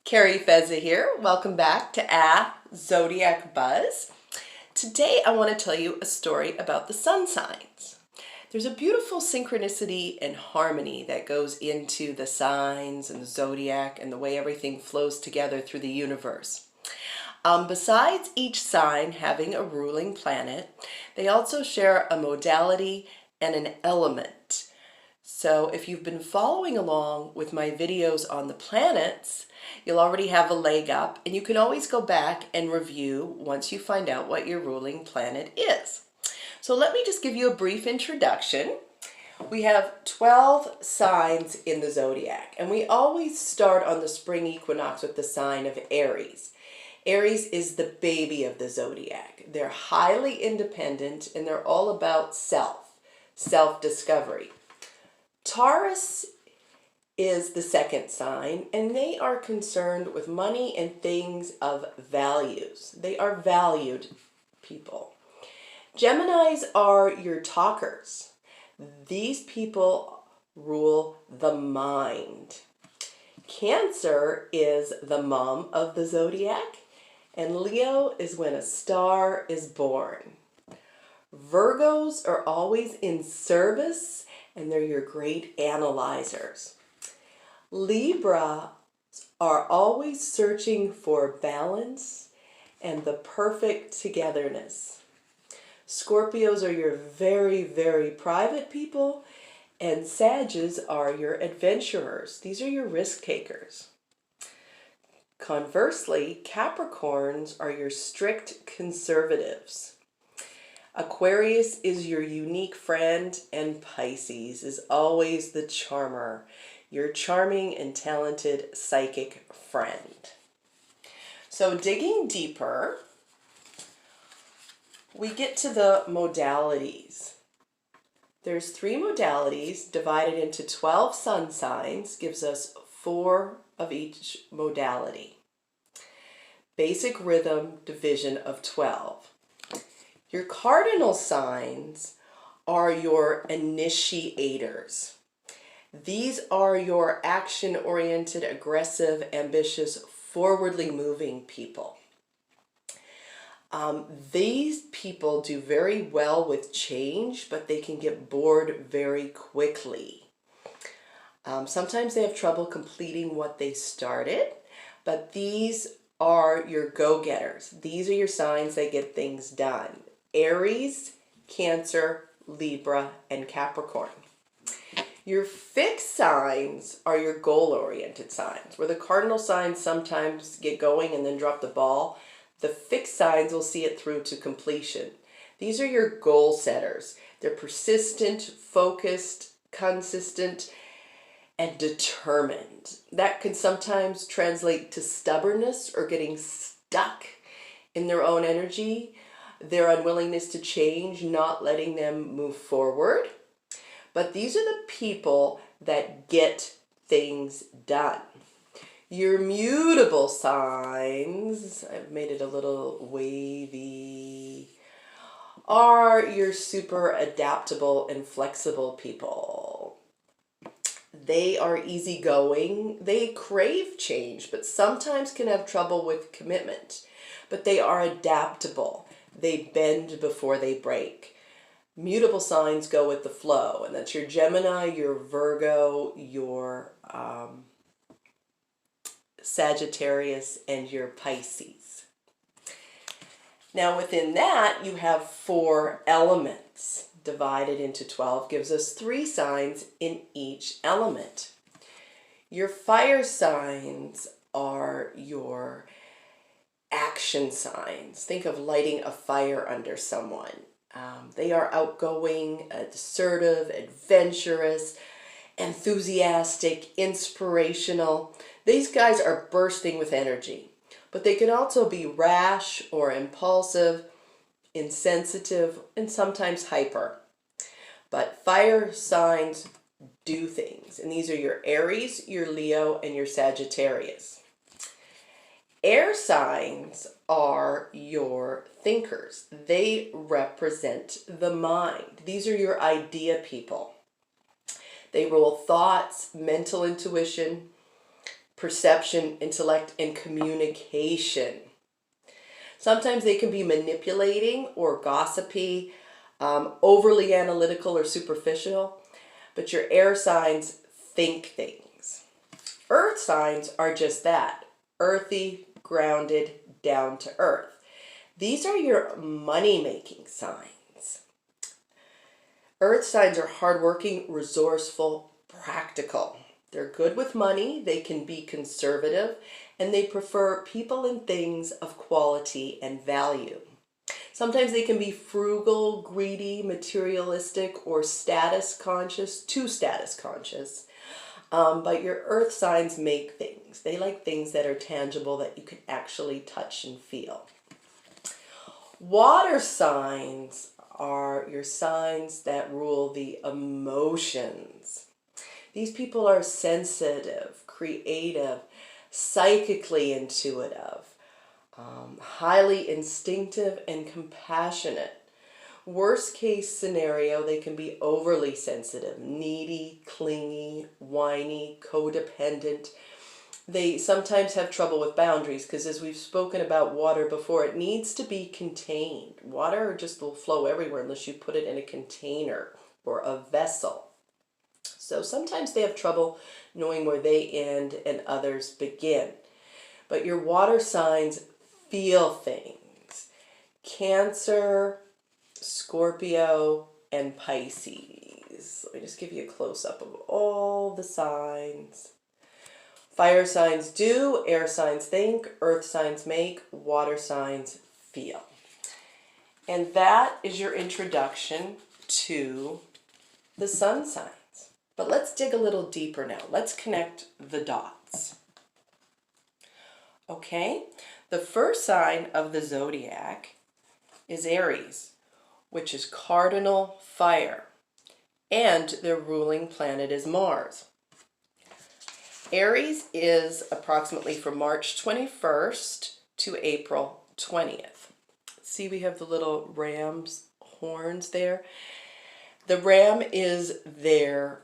Carrie Fezza here. Welcome back to Zodiac Buzz. Today I want to tell you a story about the sun signs. There's a beautiful synchronicity and harmony that goes into the signs and the zodiac and the way everything flows together through the universe. Besides each sign having a ruling planet, they also share a modality and an element. So if you've been following along with my videos on the planets, you'll already have a leg up, and you can always go back and review once you find out what your ruling planet is. So let me just give you a brief introduction. We have 12 signs in the zodiac, and we always start on the spring equinox with the sign of Aries. Aries is the baby of the zodiac. They're highly independent, and they're all about self-discovery. Taurus is the second sign, and they are concerned with money and things of values. They are valued people. Geminis are your talkers. These people rule the mind. Cancer is the mom of the zodiac, and Leo is when a star is born. Virgos are always in service, and they're your great analyzers. Libra are always searching for balance and the perfect togetherness. Scorpios are your very, very private people, and Sages are your adventurers. These are your risk takers. Conversely, Capricorns are your strict conservatives. Aquarius is your unique friend, and Pisces is always the charmer, your charming and talented psychic friend. So digging deeper, we get to the modalities. There's 3 modalities divided into 12 sun signs, gives us 4 of each modality. Basic rhythm division of 12. Your cardinal signs are your initiators. These are your action-oriented, aggressive, ambitious, forwardly moving people. These people do very well with change, but they can get bored very quickly. Sometimes they have trouble completing what they started, but these are your go-getters. These are your signs that get things done. Aries, Cancer, Libra, and Capricorn. Your fixed signs are your goal-oriented signs, where the cardinal signs sometimes get going and then drop the ball. The fixed signs will see it through to completion. These are your goal setters. They're persistent, focused, consistent, and determined. That can sometimes translate to stubbornness or getting stuck in their own energy, their unwillingness to change, not letting them move forward. But these are the people that get things done. Your mutable signs, I've made it a little wavy, are your super adaptable and flexible people. They are easygoing. They crave change, but sometimes can have trouble with commitment. But they are adaptable. They bend before they break. Mutable signs go with the flow, and that's your Gemini, your Virgo, your Sagittarius, and your Pisces. Now within that, you have 4 elements divided into 12, gives us 3 signs in each element. Your fire signs are your action signs. Think of lighting a fire under someone. They are outgoing, assertive, adventurous, enthusiastic, inspirational. These guys are bursting with energy, but they can also be rash or impulsive, insensitive, and sometimes hyper. But fire signs do things, and these are your Aries, your Leo, and your Sagittarius. Air signs are your thinkers. They represent the mind. These are your idea people. They rule thoughts, mental intuition, perception, intellect, and communication. Sometimes they can be manipulating or gossipy, overly analytical or superficial, but your air signs think things. Earth signs are just that, earthy, grounded, down to earth. These are your money-making signs. Earth signs are hardworking, resourceful, practical. They're good with money, they can be conservative, and they prefer people and things of quality and value. Sometimes they can be frugal, greedy, materialistic, or status conscious, too status conscious. But your earth signs make things. They like things that are tangible, that you can actually touch and feel. Water signs are your signs that rule the emotions. These people are sensitive, creative, psychically intuitive, highly instinctive and compassionate. Worst case scenario, they can be overly sensitive, needy, clingy, whiny, codependent. They sometimes have trouble with boundaries because, as we've spoken about water before, it needs to be contained. Water just will flow everywhere unless you put it in a container or a vessel. So sometimes they have trouble knowing where they end and others begin. But your water signs feel things. Cancer, Scorpio, and Pisces. Let me just give you a close-up of all the signs. Fire signs do, air signs think, earth signs make, water signs feel. And that is your introduction to the sun signs. But let's dig a little deeper now. Let's connect the dots. Okay, the first sign of the zodiac is Aries, which is cardinal fire, and their ruling planet is Mars. Aries is approximately from March 21st to April 20th. See, we have the little ram's horns there. The ram is their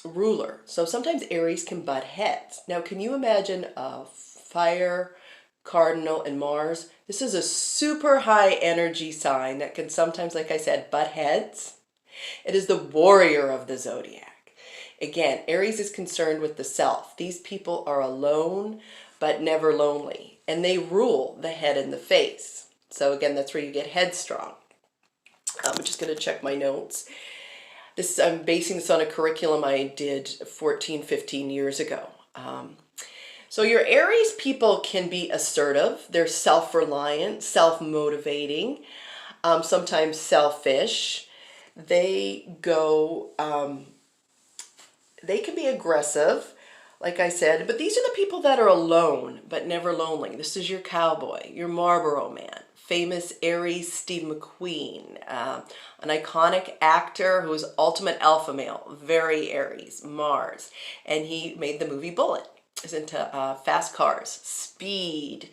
ruler. So sometimes Aries can butt heads. Now, can you imagine a fire, cardinal, and Mars? This is a super high energy sign that can sometimes, like I said, butt heads. It is the warrior of the zodiac. Again, Aries is concerned with the self. These people are alone, but never lonely. And they rule the head and the face. So again, that's where you get headstrong. I'm just going to check my notes. I'm basing this on a curriculum I did 14, 15 years ago. So your Aries people can be assertive. They're self-reliant, self-motivating, sometimes selfish. They can be aggressive, like I said, but these are the people that are alone, but never lonely. This is your cowboy, your Marlboro man, famous Aries Steve McQueen, an iconic actor who is ultimate alpha male, very Aries, Mars, and he made the movie Bullet. Is into fast cars, speed.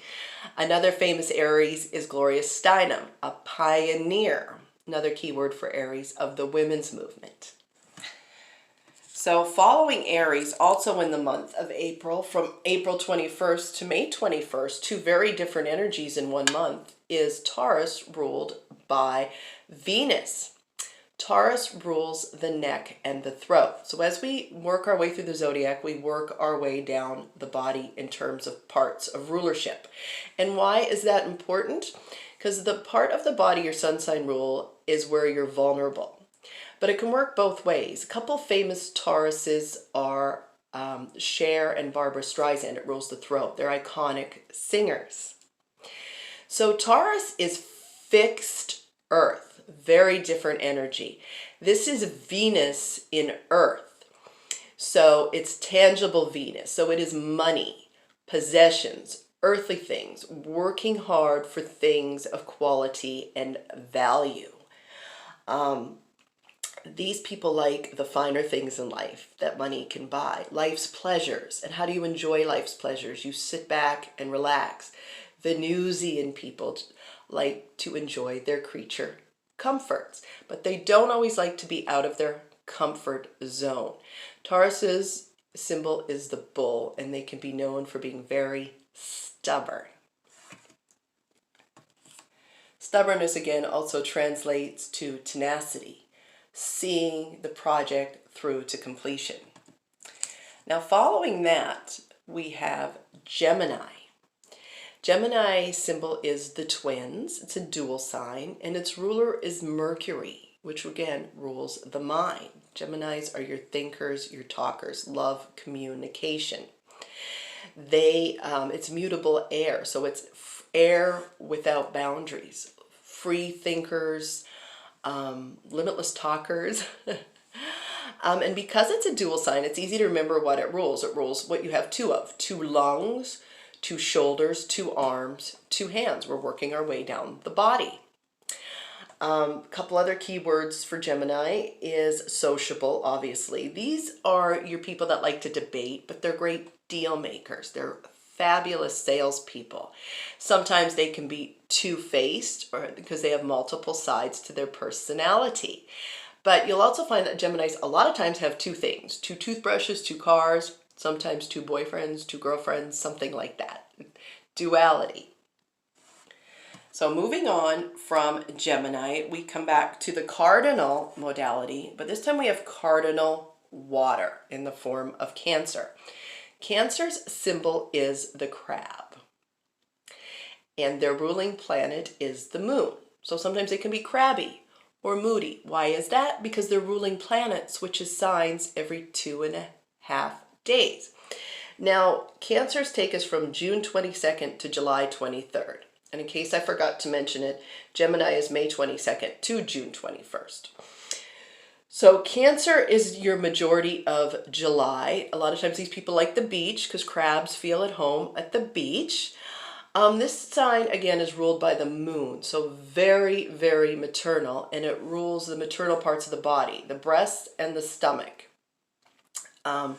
Another famous Aries is Gloria Steinem, a pioneer, another keyword for Aries, of the women's movement. So following Aries, also in the month of April, from April 21st to May 21st, two very different energies in 1 month, is Taurus, ruled by Venus. Taurus rules the neck and the throat. So as we work our way through the zodiac, we work our way down the body in terms of parts of rulership. And why is that important? Because the part of the body your sun sign rule is where you're vulnerable. But it can work both ways. A couple famous Tauruses are Cher and Barbara Streisand. It rules the throat. They're iconic singers. So Taurus is fixed earth. Very different energy. This is Venus in earth. So it's tangible Venus. So it is money, possessions, earthly things, working hard for things of quality and value. These people like the finer things in life that money can buy. Life's pleasures. And how do you enjoy life's pleasures? You sit back and relax. Venusian people like to enjoy their creature comforts, but they don't always like to be out of their comfort zone. Tauruses symbol is the bull, and they can be known for being very stubborn. Stubbornness, again, also translates to tenacity, seeing the project through to completion. Now, following that, we have Gemini. Gemini symbol is the twins. It's a dual sign, and its ruler is Mercury, which again rules the mind. Geminis are your thinkers, your talkers, love, communication. It's mutable air, so it's air without boundaries. Free thinkers, limitless talkers. And because it's a dual sign, it's easy to remember what it rules. It rules what you have two of: 2 lungs, 2 shoulders, 2 arms, 2 hands. We're working our way down the body. A couple other keywords for Gemini is sociable, obviously. These are your people that like to debate, but they're great deal makers. They're fabulous salespeople. Sometimes they can be two-faced, or because they have multiple sides to their personality. But you'll also find that Geminis a lot of times have 2 things: 2 toothbrushes, 2 cars, sometimes 2 boyfriends, 2 girlfriends, something like that. Duality. So moving on from Gemini, we come back to the cardinal modality, but this time we have cardinal water in the form of Cancer. Cancer's symbol is the crab, and their ruling planet is the moon. So sometimes they can be crabby or moody. Why is that? Because their ruling planet switches signs every 2.5 days. Now, Cancers take us from June 22nd to July 23rd. And in case I forgot to mention it, Gemini is May 22nd to June 21st. So Cancer is your majority of July. A lot of times these people like the beach because crabs feel at home at the beach. This sign, again, is ruled by the moon, so very, very maternal, and it rules the maternal parts of the body, the breasts and the stomach. But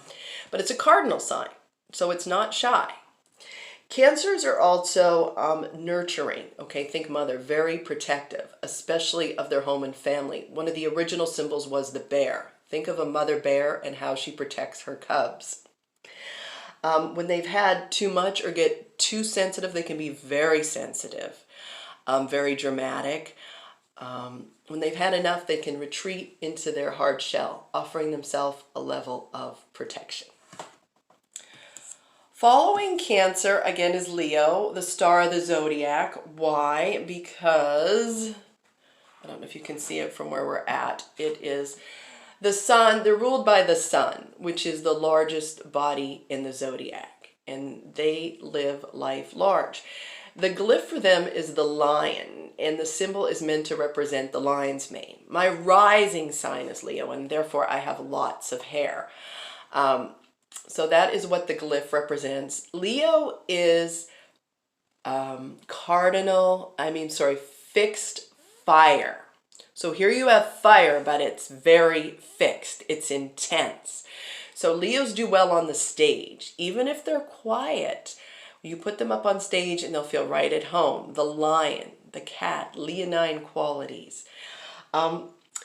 it's a cardinal sign, so it's not shy. Cancers are also nurturing, okay, think mother, very protective, especially of their home and family. One of the original symbols was the bear. Think of a mother bear and how she protects her cubs. When they've had too much or get too sensitive, they can be very sensitive, very dramatic. When they've had enough, they can retreat into their hard shell, offering themselves a level of protection. Following Cancer, again, is Leo, the star of the zodiac. Why? Because, I don't know if you can see it from where we're at, it is the sun. They're ruled by the sun, which is the largest body in the zodiac, and they live life large. The glyph for them is the lion, and the symbol is meant to represent the lion's mane. My rising sign is Leo, and therefore I have lots of hair. So that is what the glyph represents. Leo is fixed fire. So here you have fire, but it's very fixed. It's intense. So Leos do well on the stage. Even if they're quiet, you put them up on stage and they'll feel right at home. The lion, the cat, leonine qualities.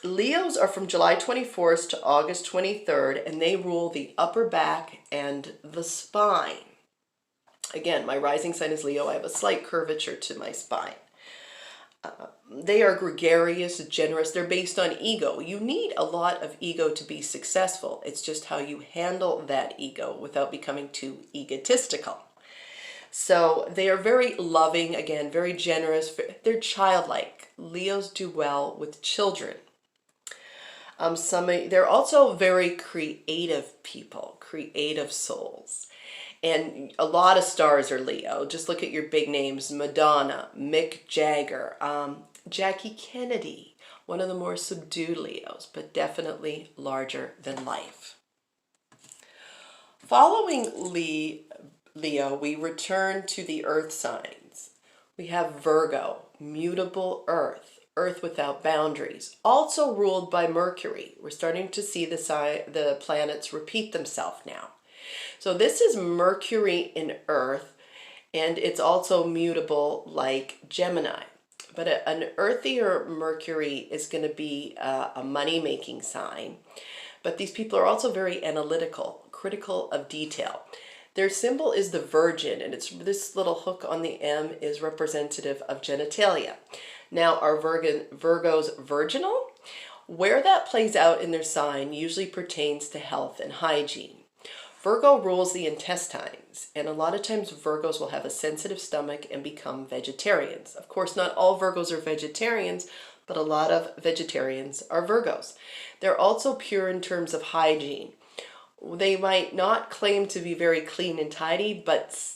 Leos are from July 24th to August 23rd, and they rule the upper back and the spine. Again, my rising sign is Leo. I have a slight curvature to my spine. They are gregarious, generous. They're based on ego. You need a lot of ego to be successful. It's just how you handle that ego without becoming too egotistical. So they are very loving, again, very generous. They're childlike. Leos do well with children. They're also very creative people, creative souls. And a lot of stars are Leo. Just look at your big names: Madonna, Mick Jagger, Jackie Kennedy, one of the more subdued Leos, but definitely larger than life. Following Leo, we return to the earth signs. We have Virgo, mutable earth, earth without boundaries, also ruled by Mercury. We're starting to see the planets repeat themselves now. So this is Mercury in earth, and it's also mutable like Gemini. But an earthier Mercury is going to be a money-making sign. But these people are also very analytical, critical of detail. Their symbol is the Virgin, and it's this little hook on the M is representative of genitalia. Now, are Virgos virginal? Where that plays out in their sign usually pertains to health and hygiene. Virgo rules the intestines, and a lot of times Virgos will have a sensitive stomach and become vegetarians. Of course, not all Virgos are vegetarians, but a lot of vegetarians are Virgos. They're also pure in terms of hygiene. They might not claim to be very clean and tidy, but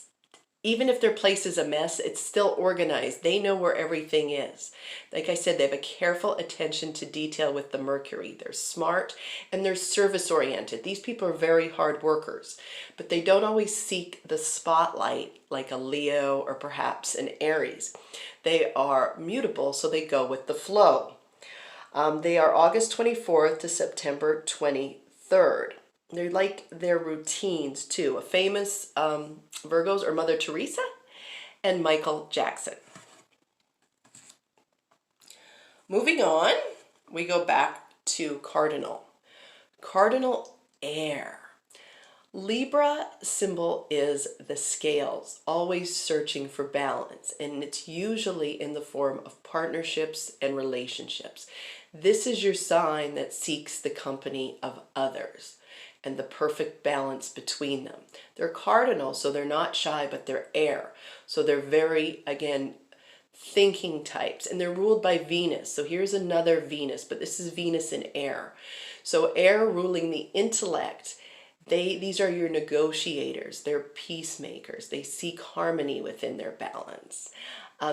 even if their place is a mess, it's still organized. They know where everything is. Like I said, they have a careful attention to detail with the Mercury. They're smart and they're service-oriented. These people are very hard workers, but they don't always seek the spotlight like a Leo or perhaps an Aries. They are mutable, so they go with the flow. They are August 24th to September 23rd. They like their routines too. A famous Virgos are Mother Teresa and Michael Jackson. Moving on, we go back to Cardinal. Cardinal air. Libra symbol is the scales, always searching for balance, and it's usually in the form of partnerships and relationships. This is your sign that seeks the company of others and the perfect balance between them. They're cardinal, so they're not shy, but they're air. So they're very, again, thinking types, and they're ruled by Venus. So here's another Venus, but this is Venus in air. So air ruling the intellect. These are your negotiators. They're peacemakers. They seek harmony within their balance.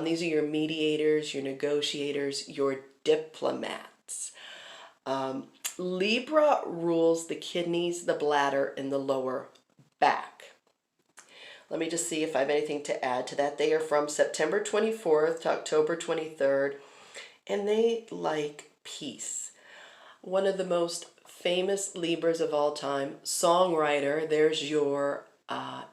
These are your mediators, your negotiators, your diplomats. Libra rules the kidneys, the bladder, and the lower back. Let me just see if I have anything to add to that. They are from September 24th to October 23rd, and they like peace. One of the most famous Libras of all time, songwriter, there's your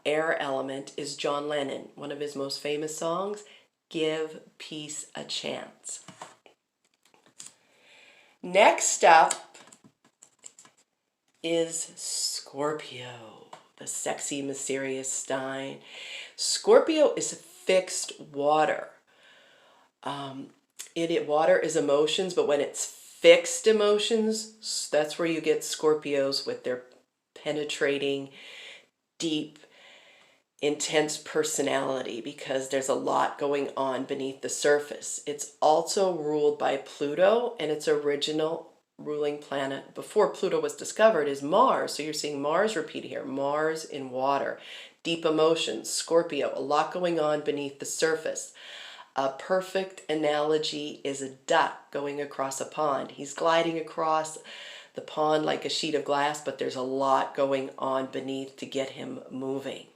air element, is John Lennon. One of his most famous songs, Give Peace a Chance. Next up is Scorpio, the sexy, mysterious sign. Scorpio is fixed water. Water is emotions, but when it's fixed emotions, that's where you get Scorpios with their penetrating, deep, intense personality, because there's a lot going on beneath the surface. It's also ruled by Pluto, and its original ruling planet before Pluto was discovered is Mars. So you're seeing Mars repeat here. Mars in water, deep emotions, Scorpio, a lot going on beneath the surface. A perfect analogy is a duck going across a pond. He's gliding across the pond like a sheet of glass, but there's a lot going on beneath to get him moving.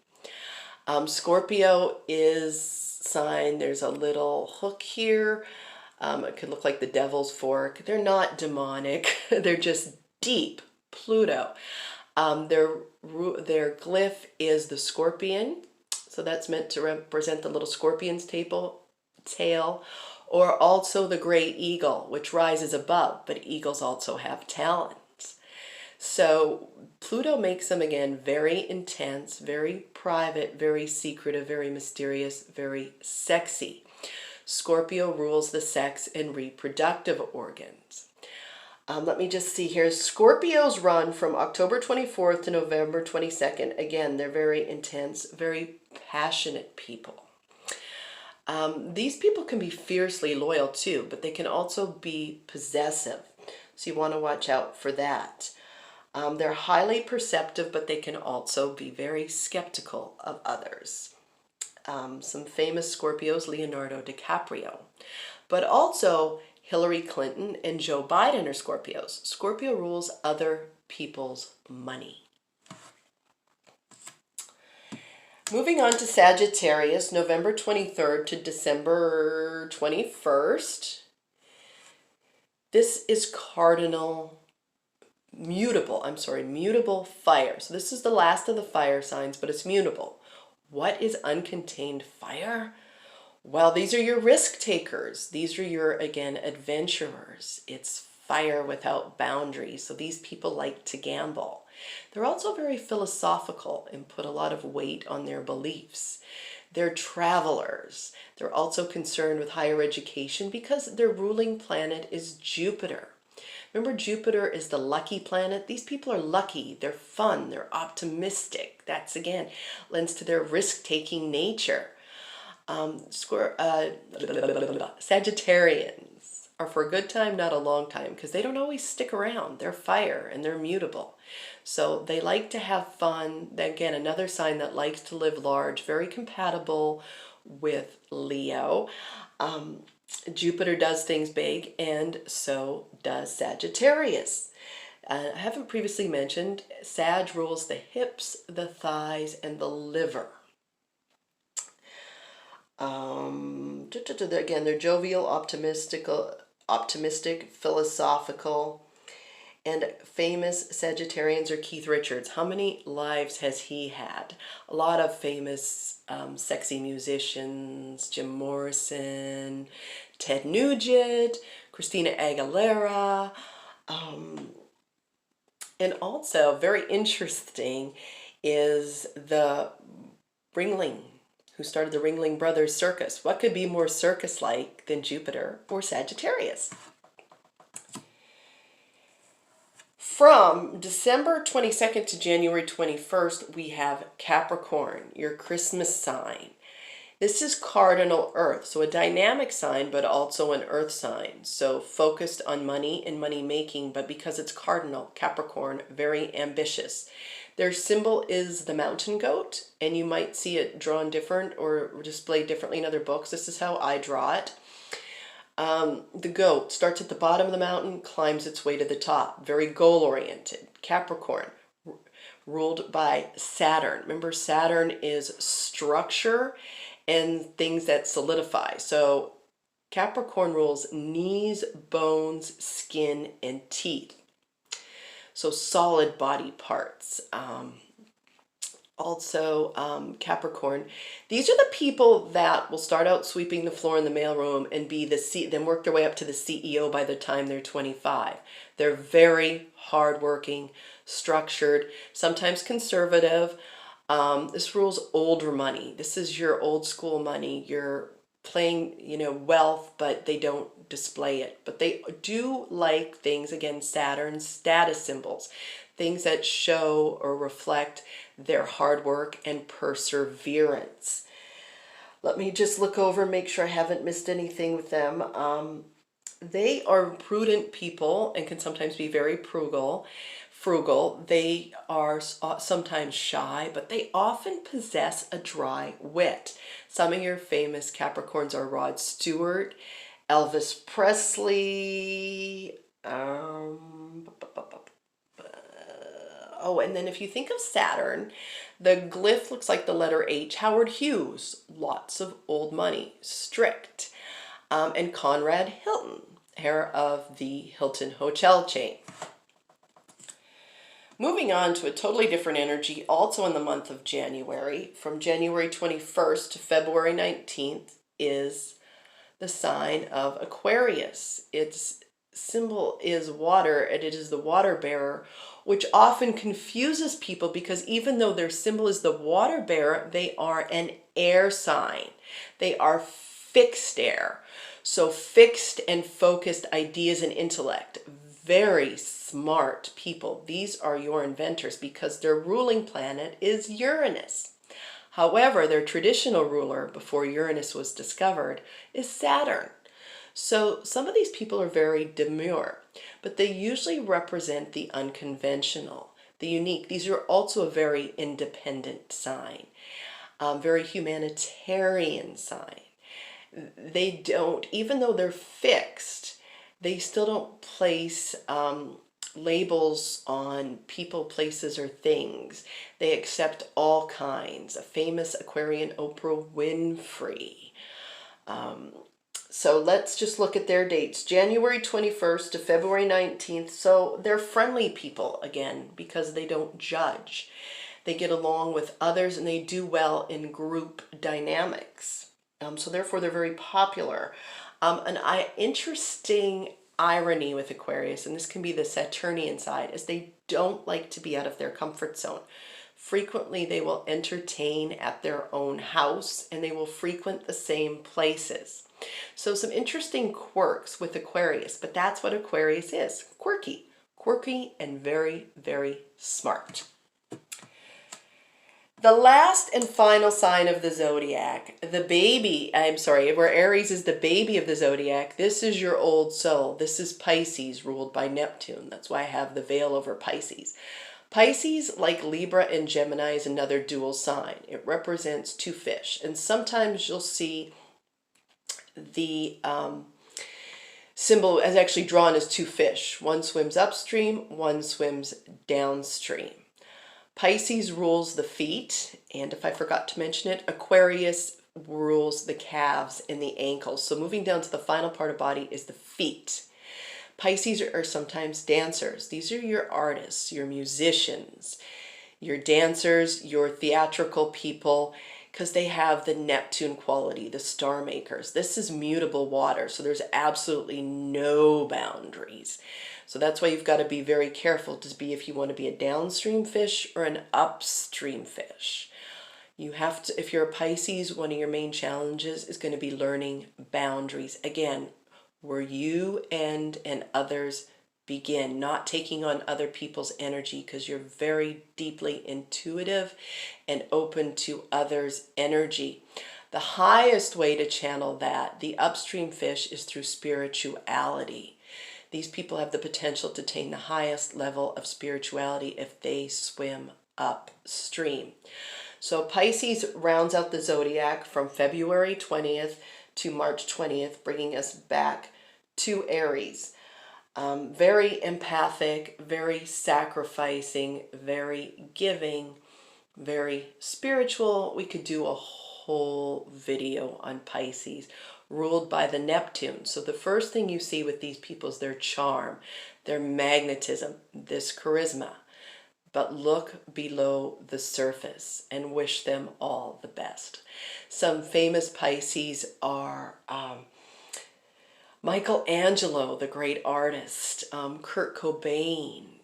Scorpio is sign, there's a little hook here. It could look like the devil's fork. They're not demonic. They're just deep. Pluto. Their glyph is the scorpion. So that's meant to represent the little scorpion's tail, or also the great eagle, which rises above, but eagles also have talons. So Pluto makes them, again, very intense, very private, very secretive, very mysterious, very sexy. Scorpio rules the sex and reproductive organs. Let me just see here. Scorpios run from October 24th to November 22nd. Again, they're very intense, very passionate people. These people can be fiercely loyal too, but they can also be possessive. So you want to watch out for that. They're highly perceptive, but they can also be very skeptical of others. Some famous Scorpios, Leonardo DiCaprio, but also Hillary Clinton and Joe Biden are Scorpios. Scorpio rules other people's money. Moving on to Sagittarius, November 23rd to December 21st. This is cardinal mutable fire. So this is the last of the fire signs, but it's mutable. What is uncontained fire? Well, these are your risk takers. These are your, again, adventurers. It's fire without boundaries. So these people like to gamble. They're also very philosophical and put a lot of weight on their beliefs. They're travelers. They're also concerned with higher education because their ruling planet is Jupiter. Remember, Jupiter is the lucky planet. These people are lucky. They're fun. They're optimistic. That's, again, lends to their risk-taking nature. Sagittarians are for a good time, not a long time, because they don't always stick around. They're fire and they're mutable. So they like to have fun. Again, another sign that likes to live large, very compatible with Leo. Jupiter does things big, and so does Sagittarius. I haven't previously mentioned, Sag rules the hips, the thighs, and the liver. Again, they're jovial, optimistic, philosophical, and famous Sagittarians are Keith Richards. How many lives has he had? A lot of famous sexy musicians, Jim Morrison, Ted Nugent, Christina Aguilera, and also very interesting is the Ringling, who started the Ringling Brothers Circus. What could be more circus-like than Jupiter or Sagittarius? From December 22nd to January 21st, we have Capricorn, your Christmas sign. This is cardinal Earth, so a dynamic sign, but also an Earth sign. So focused on money and money making, but because it's cardinal, Capricorn, very ambitious. Their symbol is the mountain goat, and you might see it drawn different or displayed differently in other books. This is how I draw it. The goat starts at the bottom of the mountain, climbs its way to the top. Very goal-oriented. Capricorn, ruled by Saturn. Remember, Saturn is structure and things that solidify. So Capricorn rules knees, bones, skin, and teeth. So solid body parts. Capricorn, these are the people that will start out sweeping the floor in the mailroom and be then work their way up to the CEO by the time they're 25. They're very hardworking, structured, sometimes conservative. This rules older money. This is your old school money. You're playing, wealth, but they don't display it. But they do like things, again, Saturn, status symbols, things that show or reflect their hard work and perseverance. Let me just look over, make sure I haven't missed anything with them. They are prudent people and can sometimes be very frugal. They are sometimes shy, but they often possess a dry wit. Some of your famous Capricorns are Rod Stewart, Elvis Presley, and then if you think of Saturn, the glyph looks like the letter H. Howard Hughes, lots of old money, strict. And Conrad Hilton, heir of the Hilton hotel chain. Moving on to a totally different energy, also in the month of January, from January 21st to February 19th, is the sign of Aquarius. Its symbol is water, and it is the water bearer, which often confuses people because even though their symbol is the water bearer, they are an air sign. They are fixed air. So fixed and focused ideas and intellect. Very smart people. These are your inventors because their ruling planet is Uranus. However, their traditional ruler before Uranus was discovered is Saturn. So some of these people are very demure, but they usually represent the unconventional, the unique. These are also a very independent sign, very humanitarian sign. They don't, even though they're fixed, they still don't place labels on people, places, or things. They accept all kinds. A famous Aquarian, Oprah Winfrey. So let's just look at their dates. January 21st to February 19th. So they're friendly people, again, because they don't judge. They get along with others and they do well in group dynamics. So therefore they're very popular. An interesting irony with Aquarius, and this can be the Saturnian side, is they don't like to be out of their comfort zone. Frequently, they will entertain at their own house and they will frequent the same places. So some interesting quirks with Aquarius, but that's what Aquarius is. Quirky and very, very smart. The last and final sign of the zodiac, where Aries is the baby of the zodiac, this is your old soul. This is Pisces, ruled by Neptune. That's why I have the veil over Pisces. Pisces, like Libra and Gemini, is another dual sign. It represents two fish. And sometimes you'll see the symbol as actually drawn as two fish. One swims upstream, one swims downstream. Pisces rules the feet, and if I forgot to mention it, Aquarius rules the calves and the ankles. So moving down to the final part of body is the feet. Pisces are sometimes dancers. These are your artists, your musicians, your dancers, your theatrical people, because they have the Neptune quality, the star makers. This is mutable water, so there's absolutely no boundaries. So that's why you've got to be very careful to be if you want to be a downstream fish or an upstream fish. You have to, if you're a Pisces, one of your main challenges is going to be learning boundaries. Again, where you end and others begin, not taking on other people's energy, because you're very deeply intuitive and open to others' energy. The highest way to channel that, the upstream fish, is through spirituality. These people have the potential to attain the highest level of spirituality if they swim upstream. So Pisces rounds out the zodiac from February 20th to March 20th, bringing us back to Aries. Very empathic, very sacrificing, very giving, very spiritual. We could do a whole video on Pisces, ruled by the Neptune. So the first thing you see with these people is their charm, their magnetism, this charisma. But look below the surface and wish them all the best. Some famous Pisces are Michelangelo, the great artist, Kurt Cobain,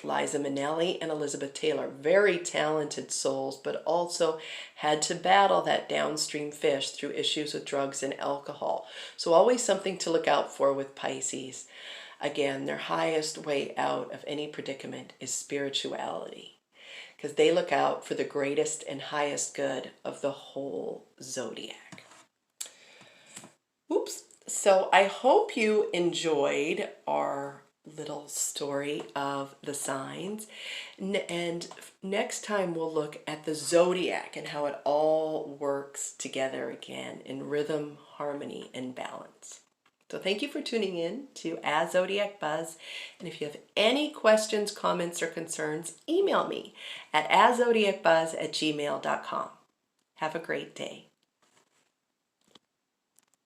Liza Minnelli, and Elizabeth Taylor. Very talented souls, but also had to battle that downstream fish through issues with drugs and alcohol. So always something to look out for with Pisces. Again, their highest way out of any predicament is spirituality, because they look out for the greatest and highest good of the whole zodiac. Oops. So I hope you enjoyed our little story of the signs, and next time we'll look at the zodiac and how it all works together again in rhythm, harmony, and balance. So thank you for tuning in to As Zodiac Buzz, and if you have any questions, comments, or concerns, email me at aszodiacbuzz@gmail.com. Have a great day.